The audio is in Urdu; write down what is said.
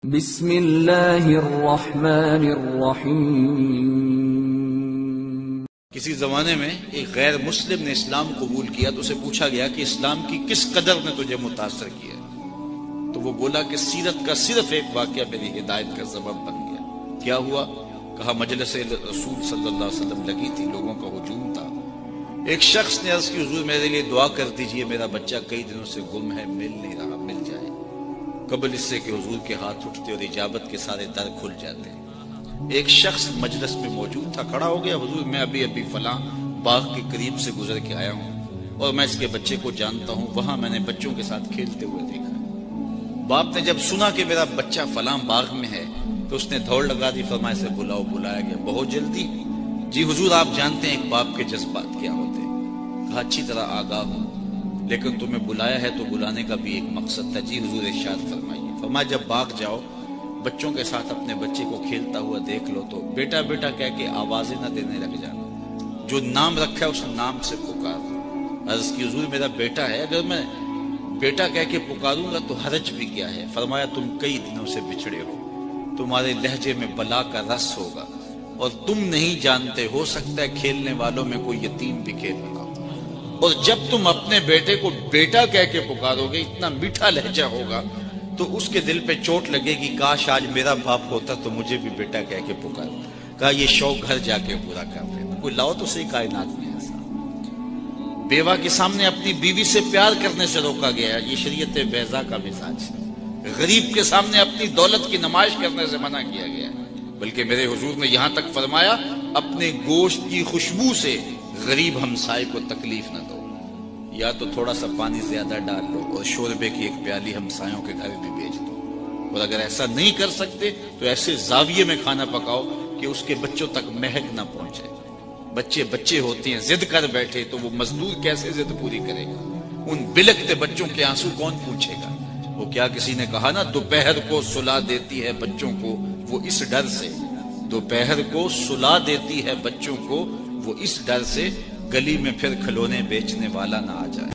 بسم اللہ الرحمن الرحیم۔ کسی زمانے میں ایک غیر مسلم نے اسلام قبول کیا تو اسے پوچھا گیا کہ اسلام کی کس قدر نے تجھے متاثر کیا، تو وہ بولا کہ سیرت کا صرف ایک واقعہ میری ہدایت کا سبب بن گیا۔ کیا ہوا؟ کہا مجلس رسول صلی اللہ علیہ وسلم لگی تھی، لوگوں کا ہجوم تھا، ایک شخص نے عرض کی حضور میرے لیے دعا کر دیجئے، میرا بچہ کئی دنوں سے گم ہے، مل نہیں رہا، مل جائے۔ قبل اس سے کہ حضور کے ہاتھ اٹھتے اور اجابت کے سارے در کھل جاتے۔ ایک شخص مجلس میں موجود تھا، کھڑا ہو گیا، حضور میں ابھی فلاں باغ کے قریب سے گزر کے آیا ہوں اور میں اس کے بچے کو جانتا ہوں، وہاں میں نے بچوں کے ساتھ کھیلتے ہوئے دیکھا۔ باپ نے جب سنا کہ میرا بچہ فلاں باغ میں ہے تو اس نے دوڑ لگا دی، فرمایا سے بلاؤ۔ بلایا گیا، بہت جلدی؟ جی حضور آپ جانتے ہیں ایک باپ کے جذبات کیا ہوتے ہیں۔ کہا اچھی طرح آگاہ ہوں، لیکن تمہیں بلایا ہے تو بلانے کا بھی ایک مقصد تھا۔ جی حضور ارشاد فرمائیے۔ فرمایا جب باغ جاؤ بچوں کے ساتھ اپنے بچے کو کھیلتا ہوا دیکھ لو تو بیٹا بیٹا کہہ کے آوازیں نہ دینے لگ جانا، جو نام رکھا ہے اس نام سے پکار۔ عرض کی حضور میرا بیٹا ہے، اگر میں بیٹا کہہ کے پکاروں گا تو حرج بھی کیا ہے؟ فرمایا تم کئی دنوں سے بچھڑے ہو، تمہارے لہجے میں بلا کا رس ہوگا اور تم نہیں جانتے، ہو سکتا ہے کھیلنے والوں میں کوئی یتیم بھی کھیل رہا ہو، اور جب تم اپنے بیٹے کو بیٹا کہہ کے پکارو گے، اتنا میٹھا لہجہ ہوگا تو اس کے دل پہ چوٹ لگے گی، کاش آج میرا باپ ہوتا تو مجھے بھی بیٹا کہہ کے پکار۔ کہا یہ شوق گھر جا کے پورا کر لینا، کوئی لاؤ تو صحیح کائنات میں ایسا۔ بیوہ کے سامنے اپنی بیوی سے پیار کرنے سے روکا گیا، یہ شریعت بیضا کا مزاج ہے۔ غریب کے سامنے اپنی دولت کی نمائش کرنے سے منع کیا گیا، بلکہ میرے حضور نے یہاں تک فرمایا اپنے گوشت کی خوشبو سے غریب ہمسائے کو تکلیف نہ دو، یا تو تھوڑا سا پانی زیادہ ڈال لو اور شوربے کی ایک پیالی ہمسایوں کے گھر بھی بھیج دو، اور اگر ایسا نہیں کر سکتے تو ایسے زاویے میں کھانا پکاؤ کہ اس کے بچوں تک مہک نہ پہنچے۔ بچے ہوتے ہیں، ضد کر بیٹھے تو وہ مزدور کیسے ضد پوری کرے گا؟ ان بلکتے بچوں کے آنسو کون پوچھے گا؟ وہ کیا کسی نے کہا نا دوپہر کو سلا دیتی ہے بچوں کو وہ اس ڈر سے، دوپہر کو سلا دیتی ہے بچوں کو وہ اس ڈر سے، گلی میں پھر کھلونے بیچنے والا نہ آ جائے۔